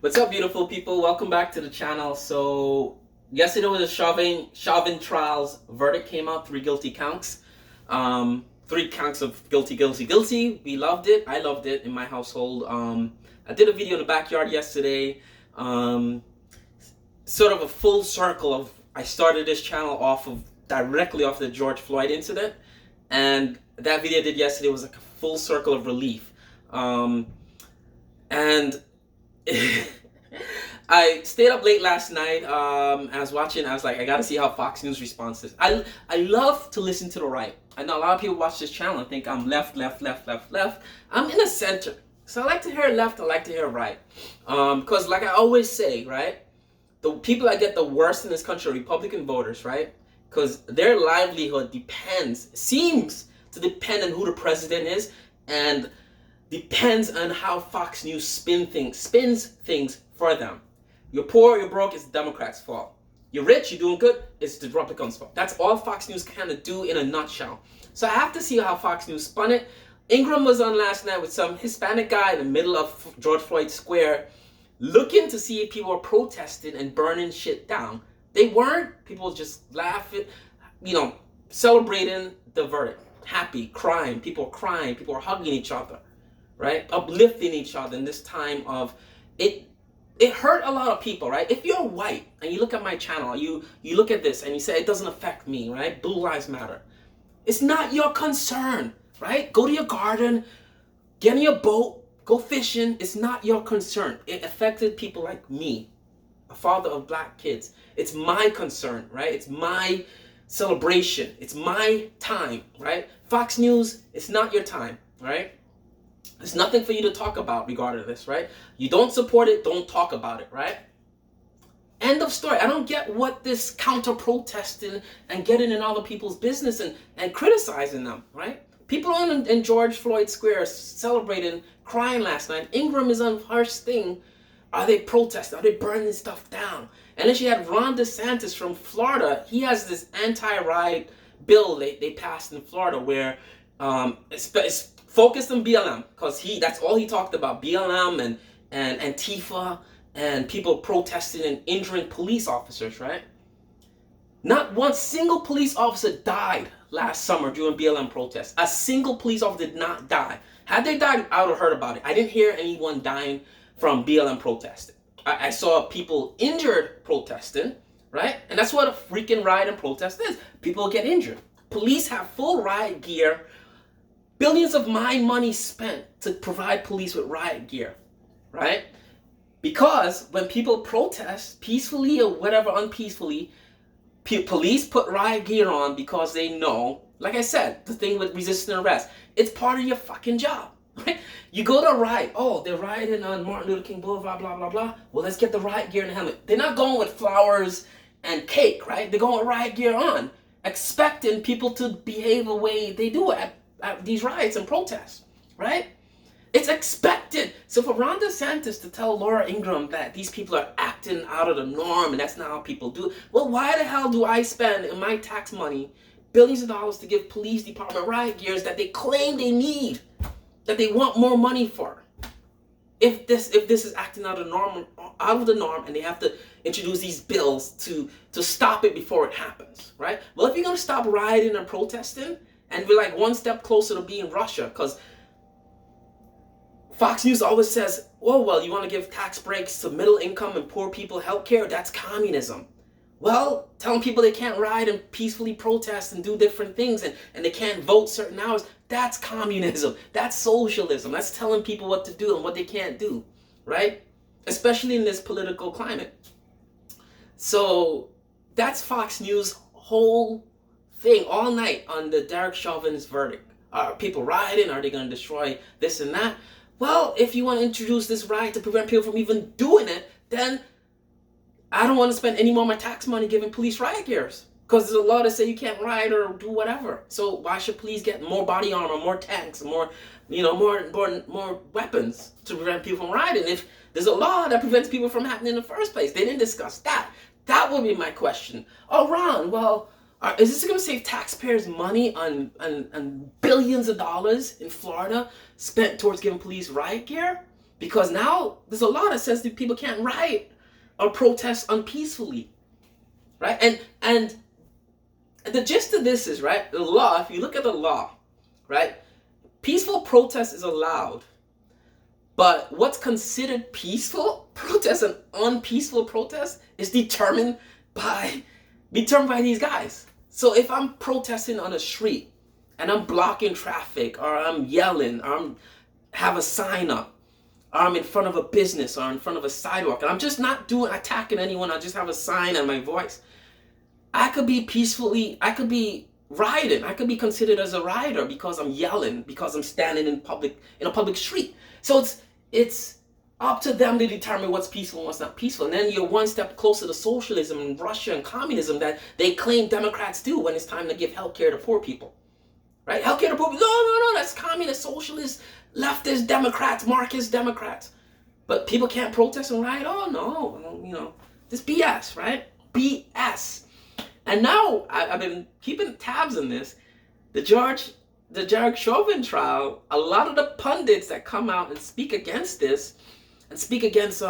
What's up, beautiful people? Welcome back to the channel. So yesterday was a Chauvin trials. Verdict came out, 3 guilty counts. 3 counts of guilty. We loved it. I loved it in my household. I did a video in the backyard yesterday. Sort of a full circle of, I started this channel directly off the George Floyd incident. And that video I did yesterday was like a full circle of relief. And I stayed up late last night. I was watching. I was like, I gotta see how Fox News responds to this. I love to listen to the right. I know a lot of people watch this channel and think I'm left. I'm in the center, so I like to hear left. I like to hear right, because like I always say, right, the people that get the worst in this country are Republican voters, right? Because their livelihood seems to depend on who the president is, and depends on how Fox News spins things for them. You're poor, you're broke, it's the Democrats' fault. You're rich, you're doing good, it's the Republicans' fault. That's all Fox News kind of do in a nutshell. So I have to see how Fox News spun it. Ingram was on last night with some Hispanic guy in the middle of George Floyd Square, looking to see if people were protesting and burning shit down. They weren't. People just laughing, celebrating the verdict. Happy, crying. People are hugging each other, right? Uplifting each other in this time of it. It hurt a lot of people, right? If you're white and you look at my channel, you look at this and you say it doesn't affect me, right? Blue Lives Matter. It's not your concern, right? Go to your garden, get in your boat, go fishing. It's not your concern. It affected people like me, a father of black kids. It's my concern, right? It's my celebration. It's my time, right? Fox News, it's not your time, right? There's nothing for you to talk about regarding this, right? You don't support it, don't talk about it, right? End of story. I don't get what this counter-protesting and getting in other people's business and criticizing them, right? People in George Floyd Square celebrating, crying last night. Ingram is on first thing. Are they protesting? Are they burning stuff down? And then she had Ron DeSantis from Florida. He has this anti-riot bill they passed in Florida where it's focused on BLM, because that's all he talked about, BLM and Antifa and people protesting and injuring police officers, right? Not one single police officer died last summer during BLM protests. A single police officer did not die. Had they died, I would have heard about it. I didn't hear anyone dying from BLM protesting. I saw people injured protesting, right? And that's what a freaking riot and protest is. People get injured. Police have full riot gear. Billions of my money spent to provide police with riot gear, right? Because when people protest peacefully or whatever unpeacefully, police put riot gear on because they know, like I said, the thing with resisting arrest, it's part of your fucking job, right? You go to a riot, oh, they're rioting on Martin Luther King Boulevard, blah, blah, blah. Well, let's get the riot gear and the helmet. They're not going with flowers and cake, right? They're going with riot gear on, expecting people to behave the way they do at these riots and protests, right? It's expected. So for Ron DeSantis to tell Laura Ingram that these people are acting out of the norm and that's not how people do it, well, why the hell do I spend in my tax money billions of dollars to give police department riot gears that they claim they need, that they want more money for? If this is acting out of the norm, and they have to introduce these bills to stop it before it happens, right? Well, if you're gonna stop rioting and protesting, and we're like one step closer to being Russia, because Fox News always says, oh, well, you want to give tax breaks to middle income and poor people healthcare? That's communism. Well, telling people they can't riot and peacefully protest and do different things and they can't vote certain hours, that's communism. That's socialism. That's telling people what to do and what they can't do, right? Especially in this political climate. So that's Fox News' whole thing all night on the Derek Chauvin's verdict. Are people rioting? Are they going to destroy this and that? Well, if you want to introduce this riot to prevent people from even doing it, then I don't want to spend any more of my tax money giving police riot gears, because there's a law that say you can't riot or do whatever. So why should police get more body armor, more tanks, more weapons to prevent people from rioting if there's a law that prevents people from happening in the first place? They didn't discuss that. That would be my question. Oh, Ron, well, is this going to save taxpayers money on billions of dollars in Florida spent towards giving police riot gear? Because now there's a law that says that people can't riot or protest unpeacefully, right? And the gist of this is, right, the law, if you look at the law, right, peaceful protest is allowed, but what's considered peaceful protest and unpeaceful protest is determined by these guys. So if I'm protesting on a street and I'm blocking traffic, or I'm yelling, or I'm have a sign up, or I'm in front of a business or in front of a sidewalk, and I'm just not attacking anyone, I just have a sign and my voice, I could be rioting. I could be considered as a rioter because I'm yelling, because I'm standing in a public street. So it's up to them to determine what's peaceful and what's not peaceful. And then you're one step closer to socialism and Russia and communism that they claim Democrats do when it's time to give healthcare to poor people. Right? Healthcare to poor people. No, that's communist, socialist, leftist Democrats, Marxist Democrats. But people can't protest and riot? Oh no, this BS, right? BS. And now I've been keeping tabs on this. The George Chauvin trial, a lot of the pundits that come out and speak against this, and speak against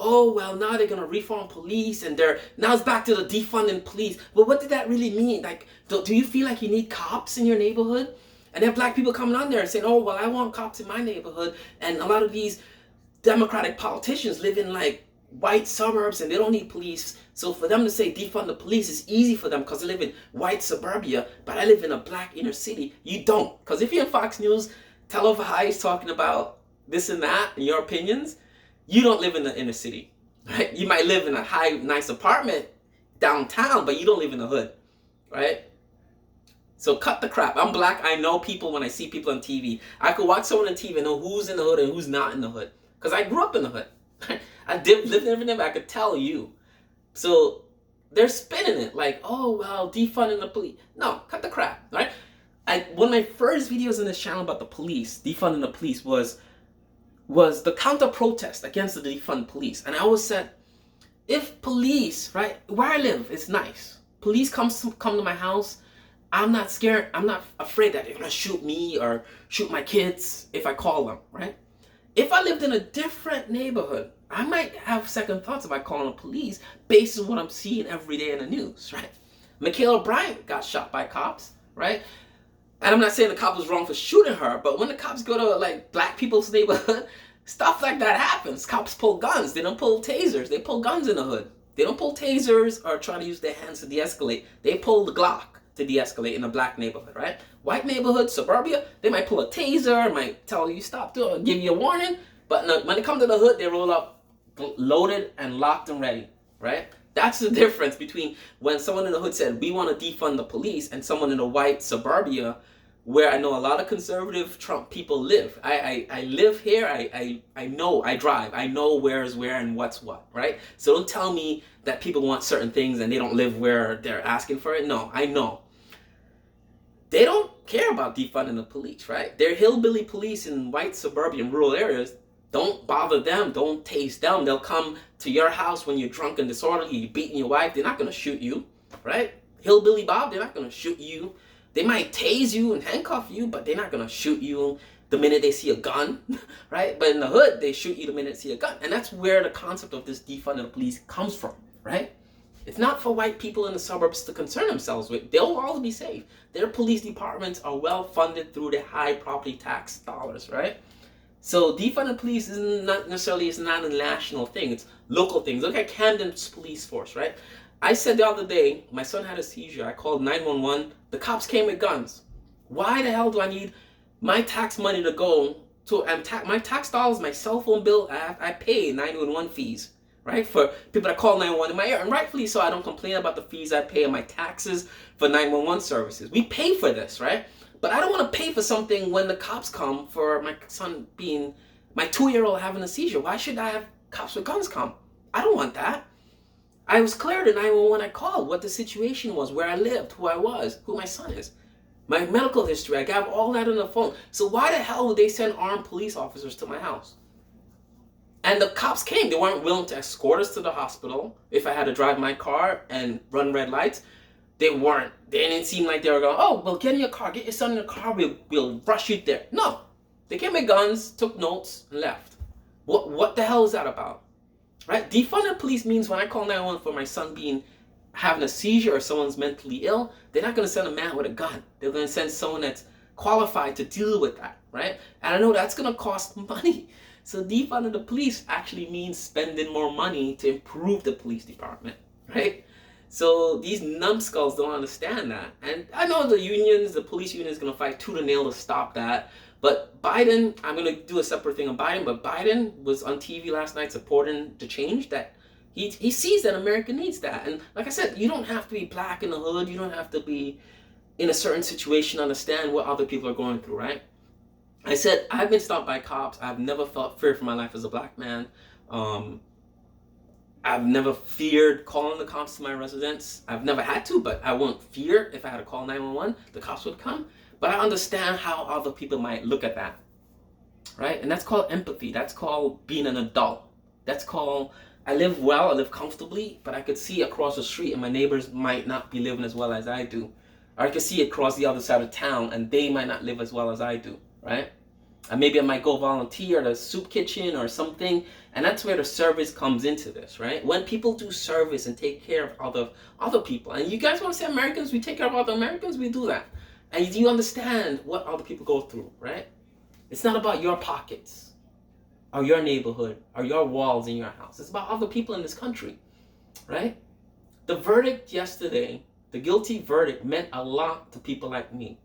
oh well, now they're gonna reform police, and now it's back to the defunding police. But what did that really mean? Like, do you feel like you need cops in your neighborhood? And then black people coming on there and saying, oh well, I want cops in my neighborhood, and a lot of these Democratic politicians live in like white suburbs and they don't need police. So for them to say defund the police is easy for them because they live in white suburbia, but I live in a black inner city. You don't. Because if you're in Fox News, televised talking about this and that and your opinions, you don't live in the inner city, right? You might live in a nice apartment downtown, but you don't live in the hood, right? So cut the crap. I'm black. I know people when I see people on TV. I could watch someone on TV and know who's in the hood and who's not in the hood. Because I grew up in the hood. I lived in every neighborhood. I could tell you. So they're spinning it like, oh, well, defunding the police. No, cut the crap, right? One of my first videos on this channel about the police, defunding the police, was the counter-protest against the defund police. And I always said, if police, right, where I live, it's nice. Police come to my house, I'm not scared. I'm not afraid that they're going to shoot me or shoot my kids if I call them, right? If I lived in a different neighborhood, I might have second thoughts about calling the police based on what I'm seeing every day in the news, right? Michaela Bryant got shot by cops, right? And I'm not saying the cop was wrong for shooting her, but when the cops go to like black people's neighborhood, stuff like that happens. Cops pull guns. They don't pull tasers. They pull guns in the hood. They don't pull tasers or try to use their hands to de-escalate. They pull the Glock to de-escalate in a black neighborhood, right? White neighborhood, suburbia, they might pull a taser, might tell you stop, give you a warning. But no, when they come to the hood, they roll up loaded and locked and ready, right? That's the difference between when someone in the hood said, we want to defund the police, and someone in a white suburbia where I know a lot of conservative Trump people live. I live here, I know, I drive, I know where is where and what's what, right? So don't tell me that people want certain things and they don't live where they're asking for it. No, I know. They don't care about defunding the police, right? They're hillbilly police in white suburban rural areas. Don't bother them. Don't tase them. They'll come to your house when you're drunk and disorderly, you're beating your wife. They're not going to shoot you, right? Hillbilly Bob, they're not going to shoot you. They might tase you and handcuff you, but they're not going to shoot you the minute they see a gun, right? But in the hood, they shoot you the minute they see a gun. And that's where the concept of this defunding the police comes from, right? It's not for white people in the suburbs to concern themselves with. They'll all be safe. Their police departments are well funded through the high property tax dollars, right? So defunding police is not necessarily, it's not a national thing. It's local things. Look at Camden's police force, right? I said the other day, my son had a seizure. I called 911. The cops came with guns. Why the hell do I need my tax money to go to, my tax dollars, my cell phone bill, I pay 911 fees, right? For people that call 911 in my area. And rightfully so, I don't complain about the fees I pay and my taxes for 911 services. We pay for this, right? But I don't want to pay for something when the cops come for my son being, my 2-year-old having a seizure. Why should I have cops with guns come? I don't want that. I was clear to 911 when I called what the situation was, where I lived, who I was, who my son is. My medical history, I got all that on the phone. So why the hell would they send armed police officers to my house? And the cops came. They weren't willing to escort us to the hospital if I had to drive my car and run red lights. They weren't. They didn't seem like they were going, oh, well, get in your car. Get your son in the car. We'll rush you there. No. They came with guns, took notes, and left. What the hell is that about? Right? Defund the police means when I call 911 for my son having a seizure or someone's mentally ill, they're not going to send a man with a gun. They're going to send someone that's qualified to deal with that, right? And I know that's going to cost money. So defunding the police actually means spending more money to improve the police department, right? So these numbskulls don't understand that. And I know the police union is going to fight tooth and nail to stop that. But Biden, I'm going to do a separate thing on Biden, but Biden was on TV last night supporting the change that he sees that America needs that. And like I said, you don't have to be black in the hood. You don't have to be in a certain situation to understand what other people are going through, right? I said, I've been stopped by cops. I've never felt fear for my life as a black man. I've never feared calling the cops to my residence. I've never had to, but I won't fear if I had to call 911, the cops would come. But I understand how other people might look at that, right? And that's called empathy. That's called being an adult. That's called, I live well, I live comfortably, but I could see across the street and my neighbors might not be living as well as I do. Or I could see across the other side of town and they might not live as well as I do, right? And maybe I might go volunteer at a soup kitchen or something. And that's where the service comes into this, right? When people do service and take care of other people. And you guys want to say Americans, we take care of other Americans, we do that. And you understand what other people go through, right? It's not about your pockets or your neighborhood or your walls in your house. It's about other people in this country, right? The verdict yesterday, the guilty verdict, meant a lot to people like me,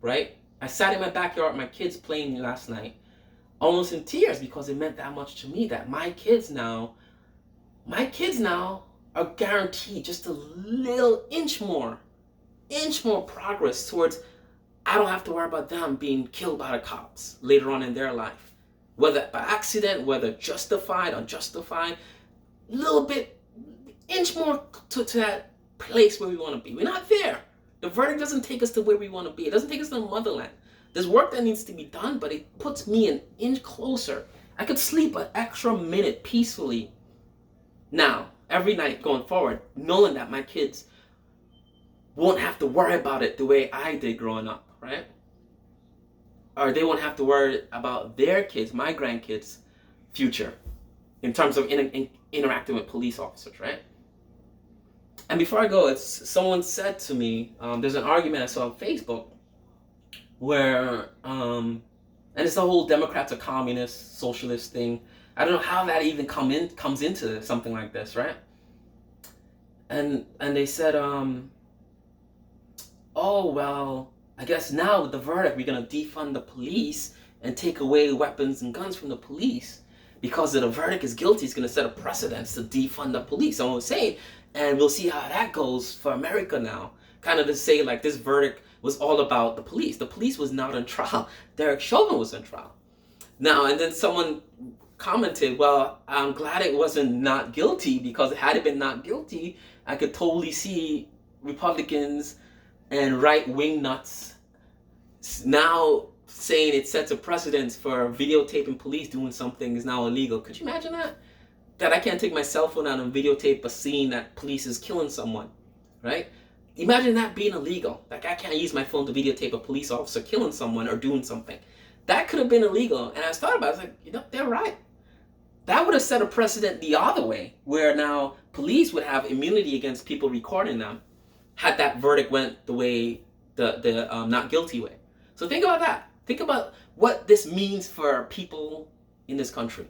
right? I sat in my backyard with my kids playing last night, almost in tears because it meant that much to me that my kids now are guaranteed just a little inch more progress towards I don't have to worry about them being killed by the cops later on in their life. Whether by accident, whether justified, unjustified, little bit, inch more to that place where we want to be. We're not there. The verdict doesn't take us to where we want to be. It doesn't take us to the motherland. There's work that needs to be done, but it puts me an inch closer. I could sleep an extra minute peacefully now, every night going forward, knowing that my kids won't have to worry about it the way I did growing up, right? Or they won't have to worry about their kids, my grandkids' future, in terms of interacting with police officers, right? And before I go, someone said to me, there's an argument I saw on Facebook where, and it's the whole Democrats are communist, socialist thing. I don't know how that even comes into something like this, right? And they said, oh, well, I guess now with the verdict, we're going to defund the police and take away weapons and guns from the police. Because the verdict is guilty, it's going to set a precedence to defund the police. Someone was saying, and we'll see how that goes for America now. Kind of to say like this verdict was all about the police. The police was not on trial. Derek Chauvin was on trial. Now, and then someone commented, well, I'm glad it wasn't not guilty, because had it been not guilty, I could totally see Republicans and right-wing nuts now saying it sets a precedence for videotaping police doing something is now illegal. Could you imagine that? That I can't take my cell phone out and videotape a scene that police is killing someone, right? Imagine that being illegal. Like I can't use my phone to videotape a police officer killing someone or doing something. That could have been illegal. And I thought about it, I was like, you know, they're right. That would have set a precedent the other way, where now police would have immunity against people recording them, had that verdict went the way, the not guilty way. So think about that. Think about what this means for people in this country.